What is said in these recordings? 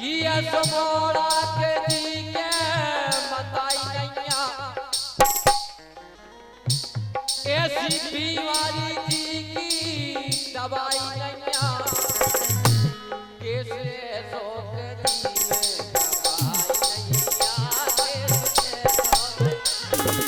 मोड़ा के दी के बताई नैया ऐसी बीमारी दी की दवाई नैया कैसे सो के दी में दवाई नैया कैसे सो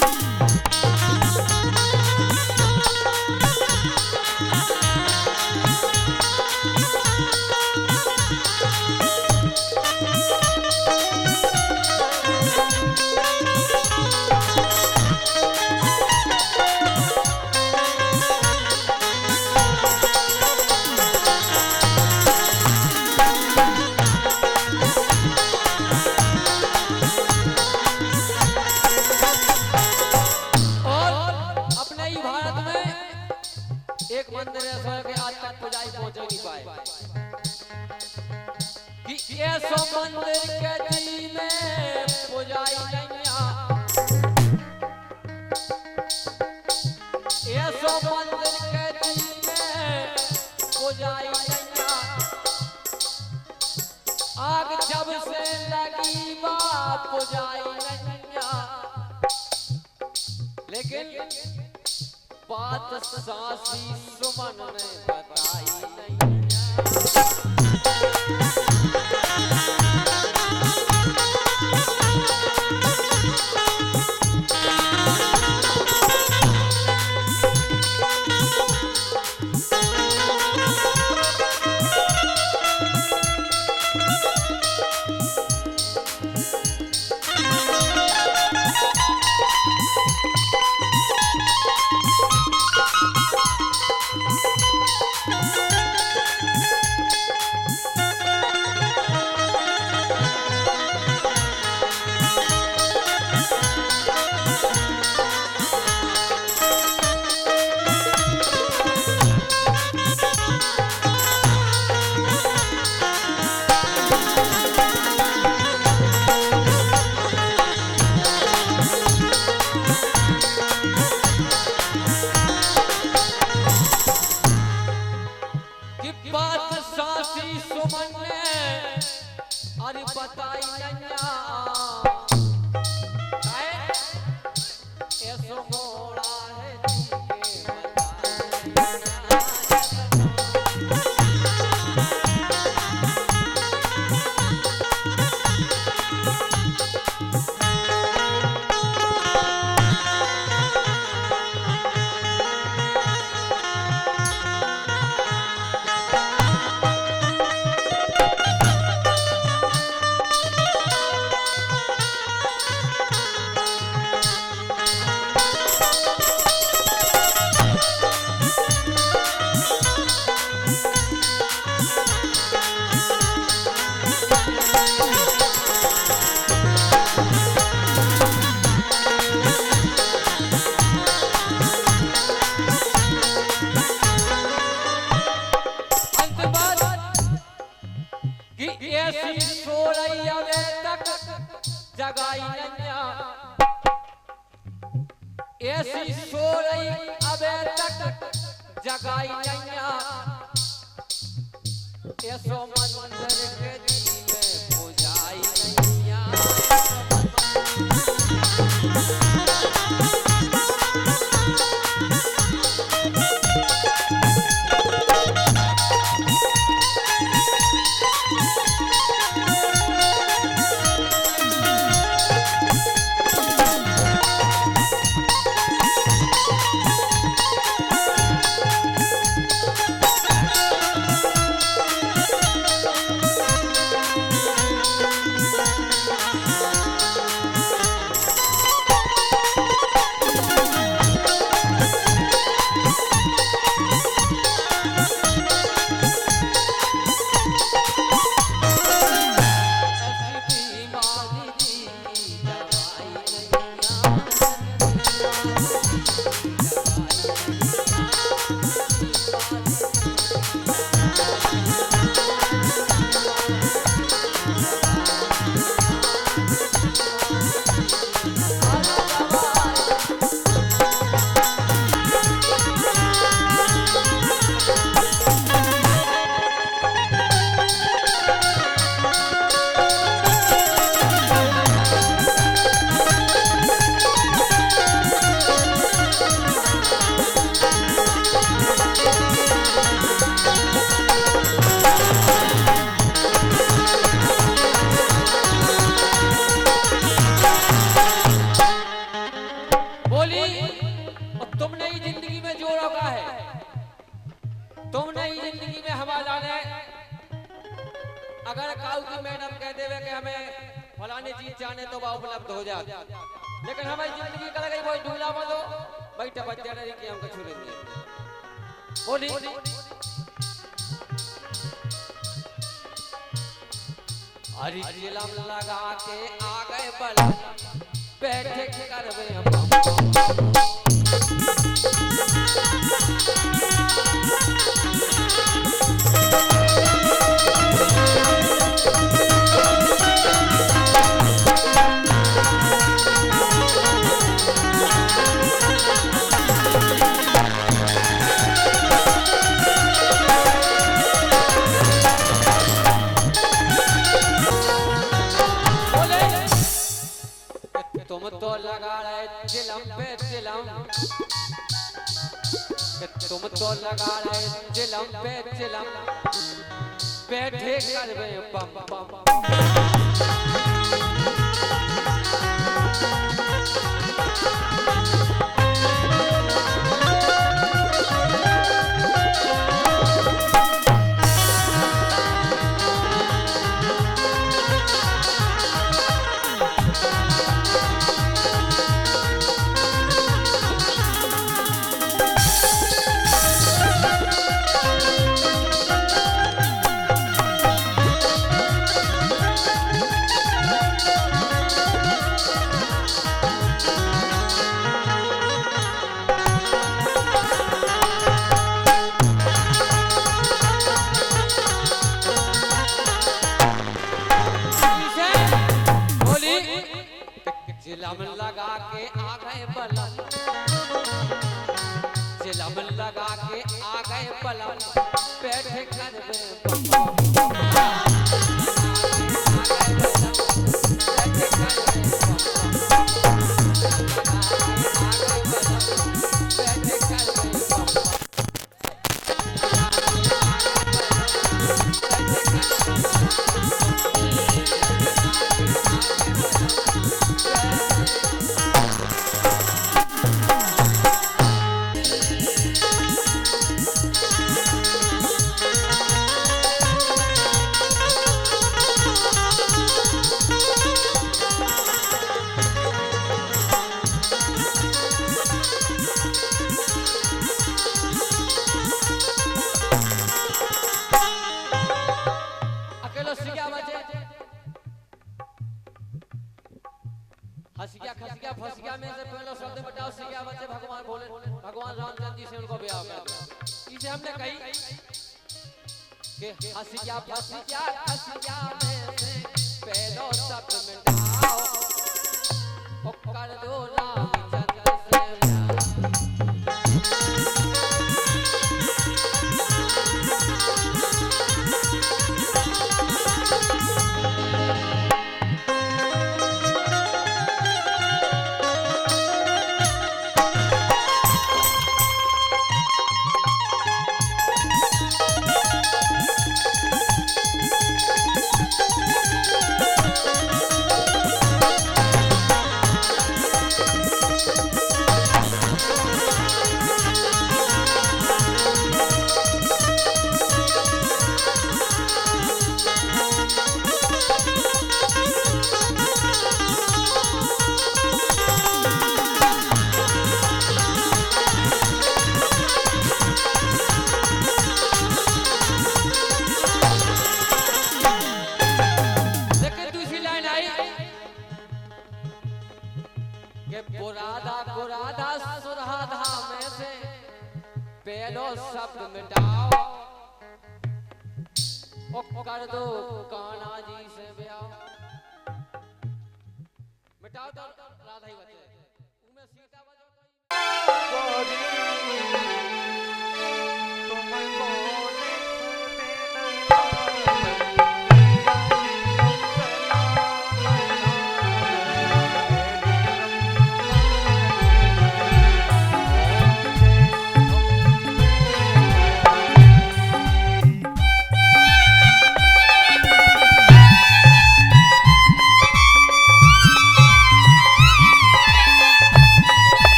एक मंदिर ऐसा है कि आज तक पुजारी पहुंच नहीं पाए कि ऐसा मंदिर के जी में पुजारी नैया ऐसा मंदिर के जी में पुजारी नैया आग जब से लगी बा पुजारी नैया लेकिन बात सासी सुमन ने बताई नहीं अरे बताई नैया ऐसो मोड़ा है जगाई नैया ऐसी सो रही अबे तक जगाई नैया ऐसो मंदिर के जी में पुजाई नैया अगर काऊ की मैडम कह देवे कि हमें फलानी चीज चाहने तो वह उपलब्ध हो जाए, लेकिन हमारी जिंदगी कर गई वो ढूला मत हो बैठे बच्चे नहीं कि हमको छुड़े दिए बोली हरी जिलम लगा के आ गए बल बैठे करवे तुम तो लगा रहे चिलम पे चिलम, तुम तो लगा रहे चिलम पे चिलम बैठे करवे बम बम चिलम लगा के आ गए बलम, चिलम लगा के आ गए बलम बैठे करवे हसिया खसिया फसिया में से पहले शब्द बताओ सिया बच्चे भगवान बोले भगवान रामचंद्र जी से उनको ब्याह कर इसे हमने कही कि हसिया फसिया खसिया में से पहले शब्द मिटाओ ओ कर दो रामचंद्र से राधा सुराधा में से पहलो शब्द मिटाओ ओ कर दो कान्हा जी से ब्याह मिटाओ तो राधा ही बचे उनमें सीता बजो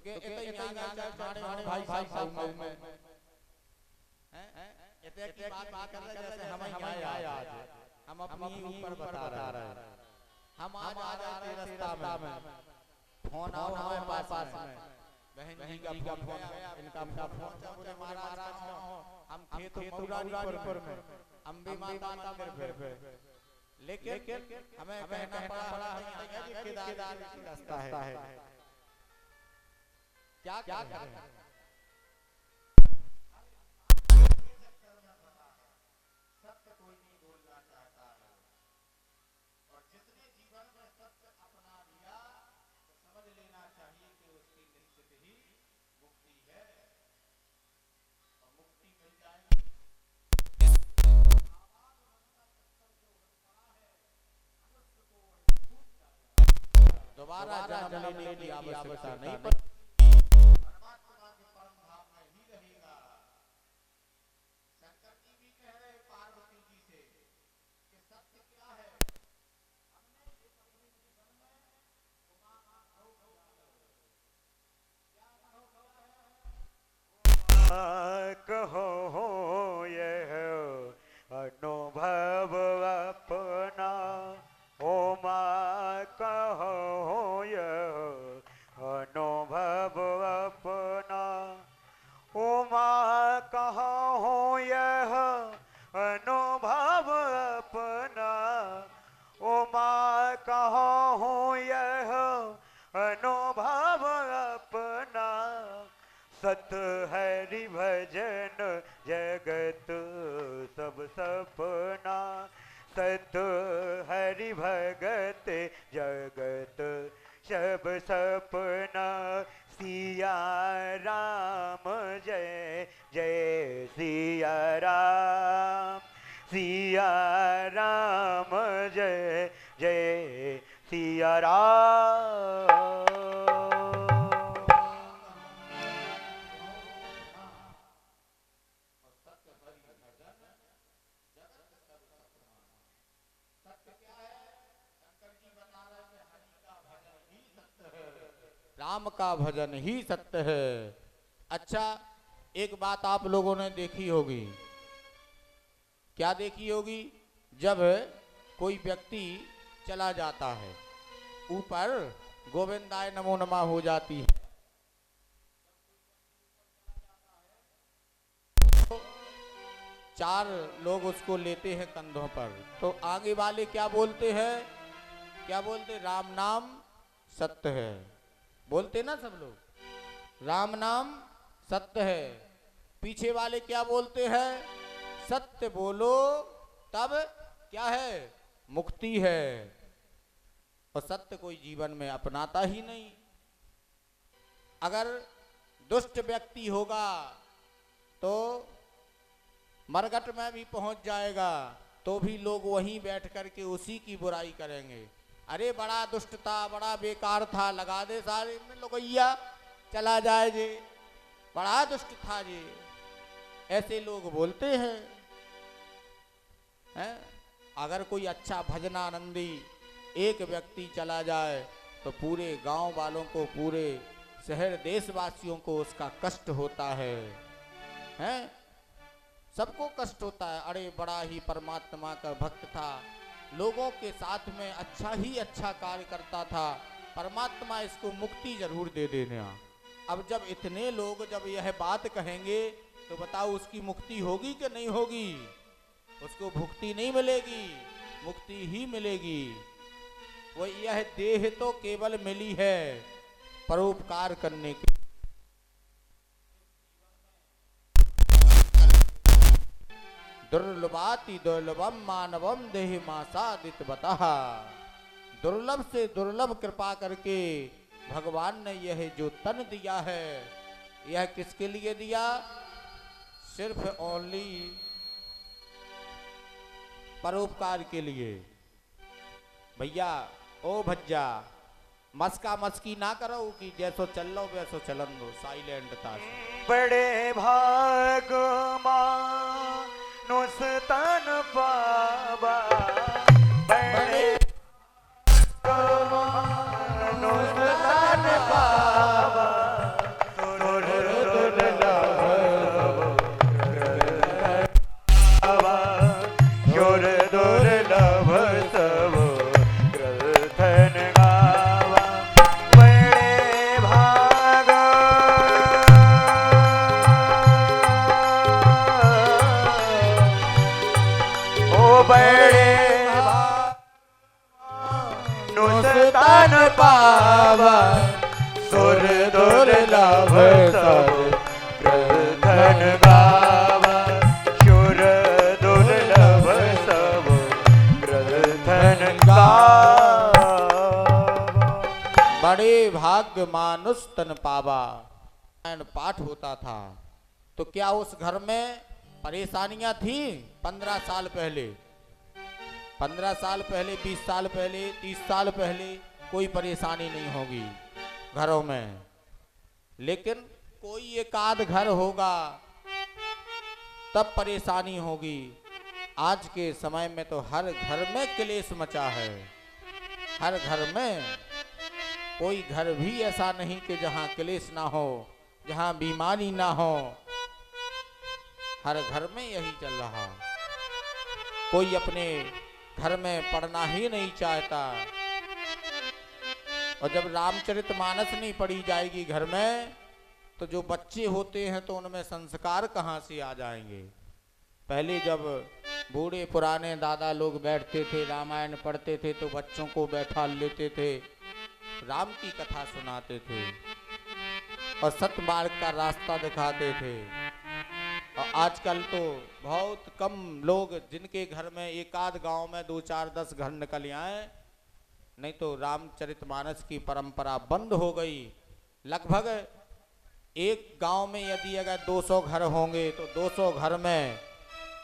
के एते यहाँ ठाणे भाई साहब में हैं एते की बात कर रहे जैसे हम यहाँ आज हम अपनी ऊपर बता रहे हैं। हम आज आ जाते रास्ता में फोन आओ हमारे पास में बहन जी का फोन गया इनका फोन बोले महाराज हम थे तो मौरारीपुर में अम्बे माता मंदिर पे लेकिन हमें कहना पड़ा है कि केदार रास्ता है क्या करें। सत्य कोई नहीं बोलना चाहता है और जिसने जीवन में सत्य अपना लिया तो समझ लेना चाहिए कि उसकी निश्चित ही मुक्ति है और मुक्ति मिल जाएगी। दोबारा जन्म लेने की आवश्यकता नहीं पड़ती, परमात्मा के परम धाम में ही रहेगा। शंकर जी भी कह रहे पार्वती जी से कि सत्य क्या है, हमने एक अपने जीवन में उमा अनुभव कहो यह अनुभव अपना ओ माँ कहो यह अनुभव अपना ओ माँ कहो यह अनुभव अपना ओ माँ कहो यह अनुभव अपना सत हरि भजन जगत सब सपना सत हरि भगत जगत सब सपना सिया राम जय जय सिया राम जय जय सिया राम। राम का भजन ही सत्य है। अच्छा, एक बात आप लोगों ने देखी होगी, क्या देखी होगी? जब कोई व्यक्ति चला जाता है ऊपर गोविंदाय नमो नमः हो जाती है, तो चार लोग उसको लेते हैं कंधों पर, तो आगे वाले क्या बोलते हैं? क्या बोलते? राम नाम सत्य है, बोलते ना सब लोग, राम नाम सत्य है। पीछे वाले क्या बोलते हैं? सत्य बोलो तब क्या है? मुक्ति है। और सत्य कोई जीवन में अपनाता ही नहीं। अगर दुष्ट व्यक्ति होगा तो मरघट में भी पहुंच जाएगा, तो भी लोग वहीं बैठ करके उसी की बुराई करेंगे। अरे बड़ा दुष्ट था, बड़ा बेकार था, लगा दे सारे में लोगैया, चला जाए जे, बड़ा दुष्ट था जे, ऐसे लोग बोलते हैं। अगर कोई अच्छा भजनानंदी एक व्यक्ति चला जाए तो पूरे गांव वालों को, पूरे शहर देशवासियों को उसका कष्ट होता है, सबको कष्ट होता है। अरे बड़ा ही परमात्मा का भक्त था, लोगों के साथ में अच्छा ही अच्छा कार्य करता था, परमात्मा इसको मुक्ति जरूर दे देना। अब जब इतने लोग जब यह बात कहेंगे तो बताओ उसकी मुक्ति होगी कि नहीं होगी? उसको भुक्ति नहीं मिलेगी, मुक्ति ही मिलेगी। वो यह देह तो केवल मिली है परोपकार करने की। दुर्लभाति दुर्लभम मानवम देहि मासादित बतः। दुर्लभ से दुर्लभ कृपा करके भगवान ने यह जो तन दिया है, यह किसके लिए दिया? सिर्फ ओनली परोपकार के लिए। भैया ओ भज्जा, मस्का मस्की ना करो कि जैसो चल लो वैसो चलन दो, साइलेंट था। बड़े भाग मानुष तन पावा, बड़े मानुष तन पावा, पावा सुर दुर्लभ सब धन गावा शुर दुर्लभ सब धन गावा। बड़े भाग्य मानुष तन पावा। पाठ होता था तो क्या उस घर में परेशानियां थी? 15 साल पहले, 15 साल पहले, 20 साल पहले, 30 साल पहले कोई परेशानी नहीं होगी घरों में, लेकिन कोई एक आध घर होगा तब परेशानी होगी। आज के समय में तो हर घर में क्लेश मचा है। हर घर में कोई घर भी ऐसा नहीं कि जहां क्लेश ना हो, जहां बीमारी ना हो। हर घर में यही चल रहा। कोई अपने घर में पढ़ना ही नहीं चाहता, और जब रामचरितमानस नहीं पढ़ी जाएगी घर में तो जो बच्चे होते हैं तो उनमें संस्कार कहाँ से आ जाएंगे। पहले जब बूढ़े पुराने दादा लोग बैठते थे, रामायण पढ़ते थे तो बच्चों को बैठा लेते थे, राम की कथा सुनाते थे और सतमार्ग का रास्ता दिखाते थे। और आजकल तो बहुत कम लोग जिनके घर में एक आध गांव में 2, 4, 10 घर निकल आए, नहीं तो रामचरितमानस की परंपरा बंद हो गई। लगभग एक गांव में यदि अगर 200 घर होंगे तो 200 घर में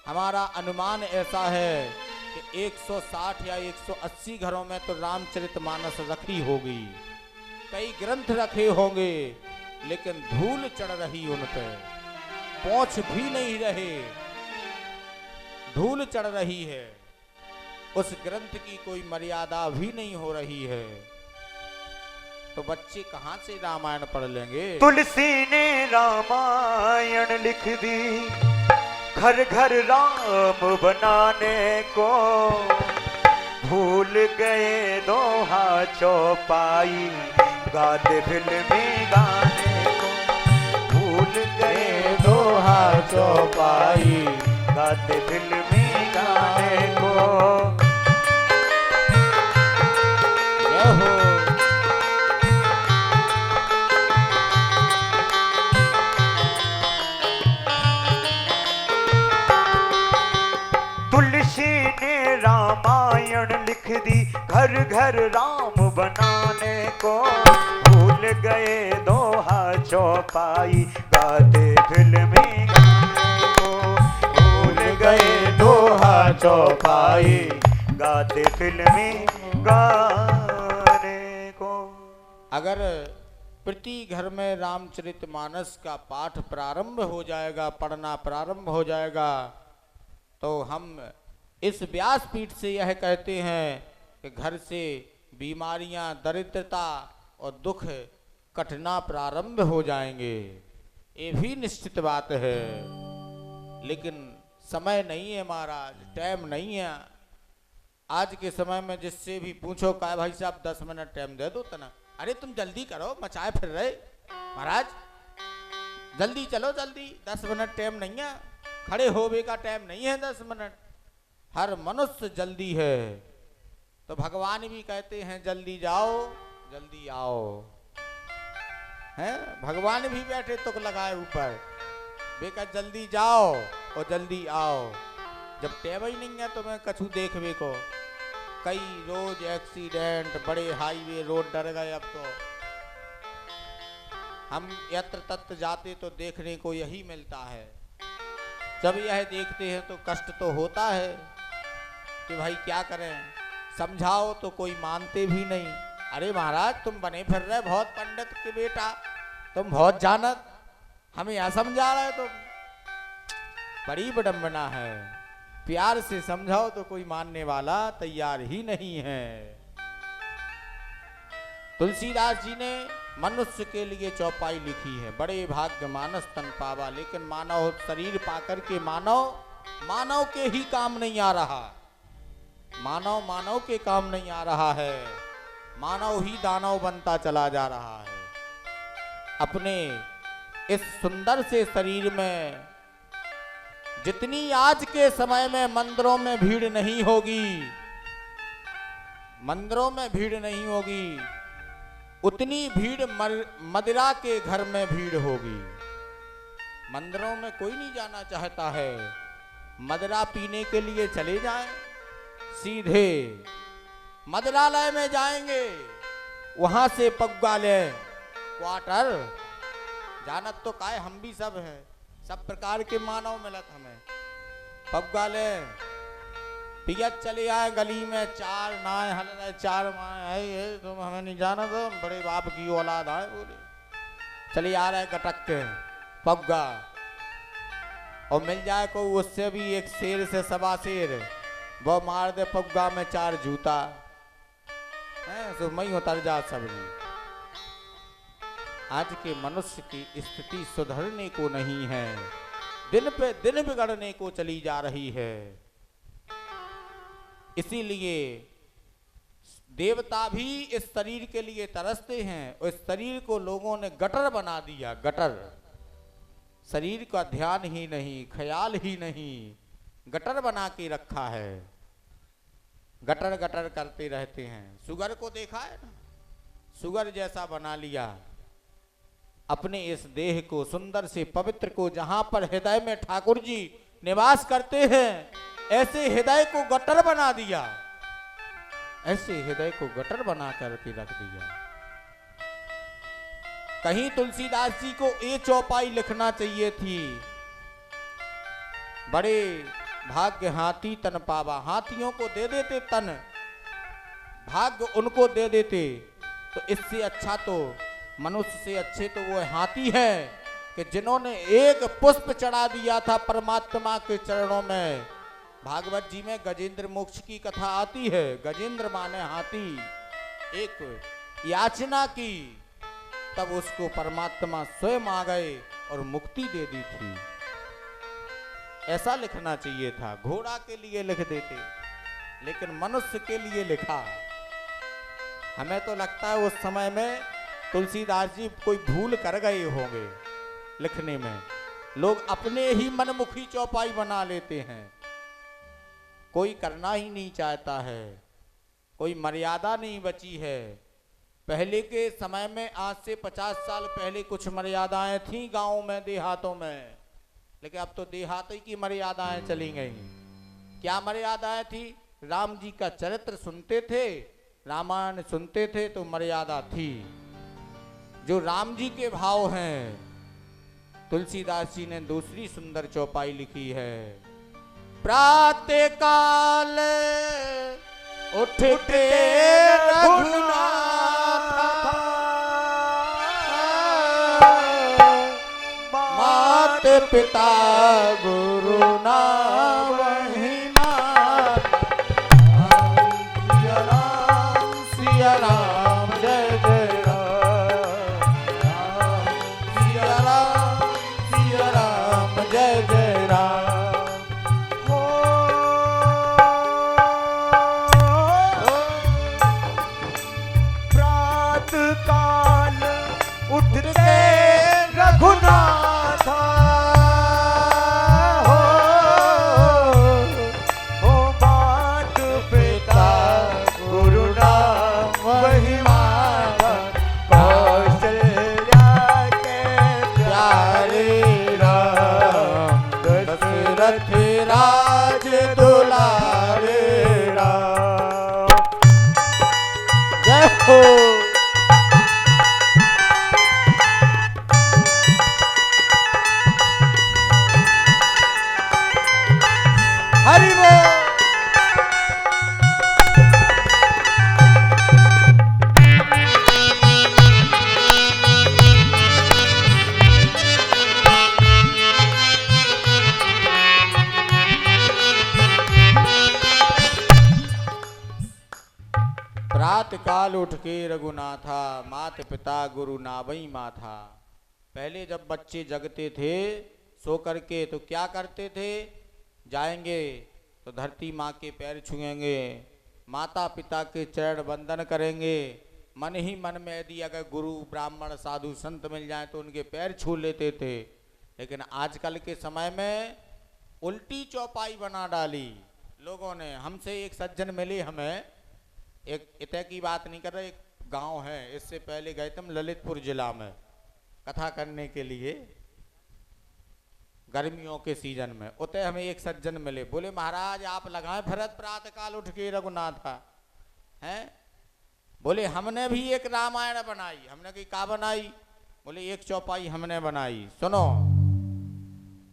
हमारा अनुमान ऐसा है कि 160 या 180 घरों में तो रामचरितमानस रखी होगी। कई ग्रंथ रखे होंगे लेकिन धूल चढ़ रही उन पे, पोंछ भी नहीं रहे, धूल चढ़ रही है। उस ग्रंथ की कोई मर्यादा भी नहीं हो रही है, तो बच्चे कहां से रामायण पढ़ लेंगे। तुलसी ने रामायण लिख दी घर घर राम बनाने को, भूल गए दोहा चौपाई गाते फिल्मी गाने को, भूल गए दोहा चौपाई गाते फिल्मी गाने को। जय हो। तुलसी ने रामायण लिख दी घर घर राम बनाने को, भूल गए दोहा चौपाई गाते फिल्मी गाने को, भूल गए दोहा चौपाई गाते फिल्मी गाने को। अगर प्रति घर में रामचरितमानस का पाठ प्रारंभ हो जाएगा, पढ़ना प्रारंभ हो जाएगा, तो हम इस व्यासपीठ से यह कहते हैं कि घर से बीमारियां, दरिद्रता और दुख कटना प्रारंभ हो जाएंगे। ये भी निश्चित बात है, लेकिन समय नहीं है महाराज, टाइम नहीं है। आज के समय में जिससे भी पूछो का भाई साहब 10 मिनट टाइम दे दो तना, अरे तुम जल्दी करो, मचाए फिर रहे महाराज, जल्दी चलो, जल्दी 10 मिनट टाइम नहीं है, खड़े होवे का टाइम नहीं है 10 मिनट। हर मनुष्य जल्दी है, तो भगवान भी कहते हैं जल्दी जाओ जल्दी आओ, हैं भगवान भी बैठे तुक लगाए ऊपर, बेका जल्दी जाओ और जल्दी आओ। जब टाइम ही नहीं है तो मैं कछु देखवे को, कई रोज एक्सीडेंट, बड़े हाईवे रोड डर गए। अब तो हम यत्र तत्र जाते तो देखने को यही मिलता है। जब यह देखते हैं तो कष्ट तो होता है कि भाई क्या करें, समझाओ तो कोई मानते भी नहीं। अरे महाराज तुम बने फिर रहे बहुत पंडित के बेटा, तुम बहुत जानत, हमें यह समझा रहे तुम, बड़ी विडंबना है। प्यार से समझाओ तो कोई मानने वाला तैयार ही नहीं है। तुलसीदास जी ने मनुष्य के लिए चौपाई लिखी है, बड़े भाग्य मानस तन पावा, लेकिन मानव शरीर पाकर के मानव के ही काम नहीं आ रहा, मानव के काम नहीं आ रहा है, मानव ही दानव बनता चला जा रहा है। अपने इस सुंदर से शरीर में जितनी आज के समय में मंदिरों में भीड़ नहीं होगी, मंदिरों में भीड़ नहीं होगी, उतनी भीड़ मदिरा के घर में भीड़ होगी। मंदिरों में कोई नहीं जाना चाहता है, मदिरा पीने के लिए चले जाएं, सीधे मदिरालय में जाएंगे, वहां से पग्गालय क्वार्टर जानत तो काय, हम भी सब हैं, सब प्रकार के मानव मिलत हमें। पग्गालय पियत चले आए गली में, चार नाय हल रहे, चार माए है, तुम हमें नहीं जाना तो बड़े बाप की औलाद आए, बोले चले आ रहे गटक के पग्गा, और मिल जाए को उससे भी एक शेर से सवा शेर, वो मार दे पग्गा में चार जूता है, सो मई उतर जा सब। आज के मनुष्य की स्थिति सुधरने को नहीं है, दिन पे दिन बिगड़ने को चली जा रही है। इसीलिए देवता भी इस शरीर के लिए तरसते हैं, और इस शरीर को लोगों ने गटर बना दिया, गटर। शरीर का ध्यान ही नहीं, ख्याल ही नहीं, गटर बना के रखा है, गटर गटर करते रहते हैं। सुगर को देखा है ना, सुगर जैसा बना लिया अपने इस देह को, सुंदर से पवित्र को, जहां पर हृदय में ठाकुर जी निवास करते हैं, ऐसे हृदय को गटर बना दिया, ऐसे हृदय को गटर बना करके रख दिया। कहीं तुलसीदास जी को ये चौपाई लिखना चाहिए थी, बड़े भाग्य हाथी तन पावा, हाथियों को दे देते तन, भाग्य उनको दे देते, तो इससे अच्छा तो, मनुष्य से अच्छे तो वो हाथी है कि जिन्होंने एक पुष्प चढ़ा दिया था परमात्मा के चरणों में। भागवत जी में गजेंद्र मोक्ष की कथा आती है, गजेंद्र माने हाथी, एक याचना की, तब उसको परमात्मा स्वयं आ गए और मुक्ति दे दी थी। ऐसा लिखना चाहिए था, घोड़ा के लिए लिख देते, लेकिन मनुष्य के लिए लिखा। हमें तो लगता है उस समय में तुलसीदास जी कोई भूल कर गए होंगे लिखने में, लोग अपने ही मनमुखी चौपाई बना लेते हैं, कोई करना ही नहीं चाहता है, कोई मर्यादा नहीं बची है। पहले के समय में, आज से 50 साल पहले कुछ मर्यादाएं थीं गांवों में, देहातों में, लेकिन अब तो देहात की मर्यादाएं चली गई। क्या मर्यादाएं थी? राम जी का चरित्र सुनते थे, रामायण सुनते थे तो मर्यादा थी। जो राम जी के भाव हैं, तुलसीदास जी ने दूसरी सुंदर चौपाई लिखी है। प्रातः काल उठते रघुनाथ, मात पिता गुरु ना वही मात, सिया राम जय जय राम, सिया राम जय जय राम। उठते रघुनाथ, हो मात पिता गुरु नाम वही माता, कौशल्या के प्यारे राम, दशरथ राज दुलारे राम। जय हो। हरि बोल। प्रात काल उठ के रघुनाथा, मात पिता गुरु नावई माथा। पहले जब बच्चे जगते थे सो करके तो क्या करते थे? जाएंगे तो धरती माँ के पैर छुएंगे, माता पिता के चरण वंदन करेंगे, मन ही मन में यदि अगर गुरु ब्राह्मण साधु संत मिल जाए तो उनके पैर छू लेते थे। लेकिन आजकल के समय में उल्टी चौपाई बना डाली लोगों ने। हमसे एक सज्जन मिले, हमें एक इतने की बात नहीं कर रहे, एक गांव है, इससे पहले गए थे हम ललितपुर जिला में कथा करने के लिए गर्मियों के सीजन में। उतने हमें एक सज्जन मिले, बोले महाराज आप लगाए भरत प्रातः काल उठ के रघुनाथा हैं। बोले हमने भी एक रामायण बनाई। हमने कही का बनाई? बोले एक चौपाई हमने बनाई, सुनो।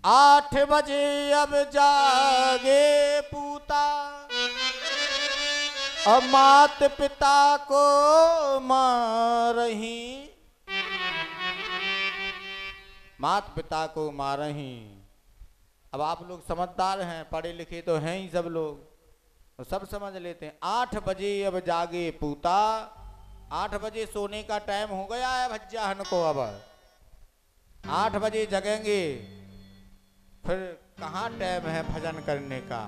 8 बजे अब जागे पूता, अब मात पिता को मारही, मात पिता को मारही। अब आप लोग समझदार हैं, पढ़े लिखे तो हैं ही सब लोग, तो सब समझ लेते हैं। 8 बजे अब जागे पूता, 8 बजे सोने का टाइम हो गया है भज्जाहन को। अब 8 बजे जगेंगे, फिर कहाँ टाइम है भजन करने का।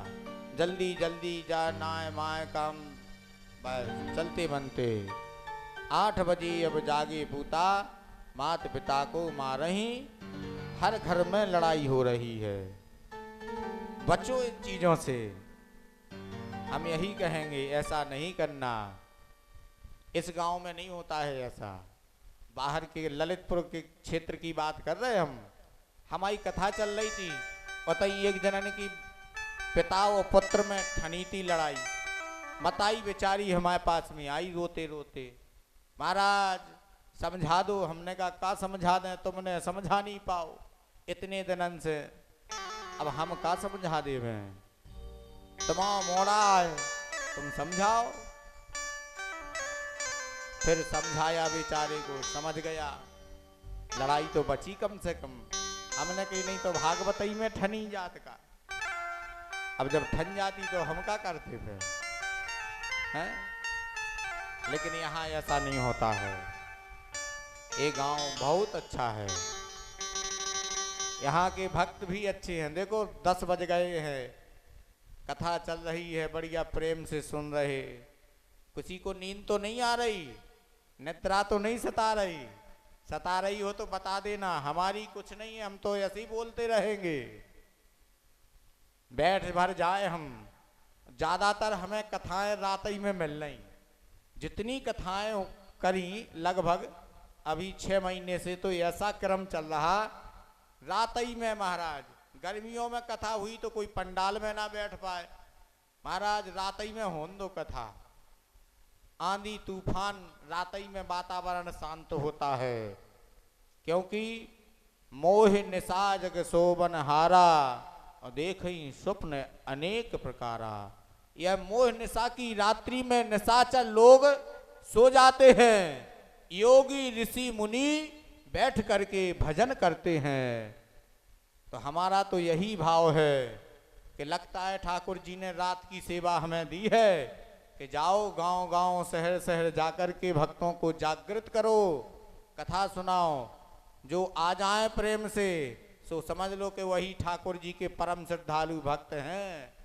जल्दी जल्दी जा नाय माय काम बस चलते बनते। 8 बजे अब जागे पूता, मात पिता को मारही, हर घर में लड़ाई हो रही है। बचो इन चीजों से, हम यही कहेंगे, ऐसा नहीं करना। इस गांव में नहीं होता है ऐसा, बाहर के ललितपुर के क्षेत्र की बात कर रहे हम। हमारी कथा चल रही थी, बताइए एक जनन की पिता और पुत्र में ठनी थी लड़ाई। मताई बेचारी हमारे पास में आई रोते रोते, महाराज समझा दो। हमने कहा का समझा दें, तुमने समझा नहीं पाओ इतने दिनन से, अब हम का समझा दे। तुम्हारा मोड़ा है, तुम समझाओ। फिर समझाया बेचारे को, समझ गया, लड़ाई तो बची कम से कम। हमने कही नहीं तो भागवतई में ठनी जात का। अब जब ठन जाती तो हम क्या करते फिर हैं? लेकिन यहाँ ऐसा नहीं होता है। ये गांव बहुत अच्छा है, यहाँ के भक्त भी अच्छे हैं। देखो 10 बज गए हैं, कथा चल रही है, बढ़िया प्रेम से सुन रहे। किसी को नींद तो नहीं आ रही, निद्रा तो नहीं सता रही? सता रही हो तो बता देना, हमारी कुछ नहीं है, हम तो ऐसे ही बोलते रहेंगे। बैठ भर जाए हम। ज्यादातर हमें कथाएं रात ही में मिल रही, जितनी कथाएं करी लगभग अभी 6 महीने से, तो ऐसा क्रम चल रहा रात ही में। महाराज गर्मियों में कथा हुई तो कोई पंडाल में ना बैठ पाए, महाराज रात ही में होन दो कथा। आंधी तूफान रात ही में वातावरण शांत होता है, क्योंकि मोह निशा जग शोभन हारा, और देखई स्वप्न अनेक प्रकारा। यह मोह निशा की रात्रि में निशाचर लोग सो जाते हैं, योगी ऋषि मुनि बैठ करके भजन करते हैं। तो हमारा तो यही भाव है कि लगता है ठाकुर जी ने रात की सेवा हमें दी है कि जाओ गांव गांव शहर शहर जाकर के भक्तों को जागृत करो, कथा सुनाओ। जो आ जाए प्रेम से, सो समझ लो कि वही ठाकुर जी के परम श्रद्धालु भक्त हैं।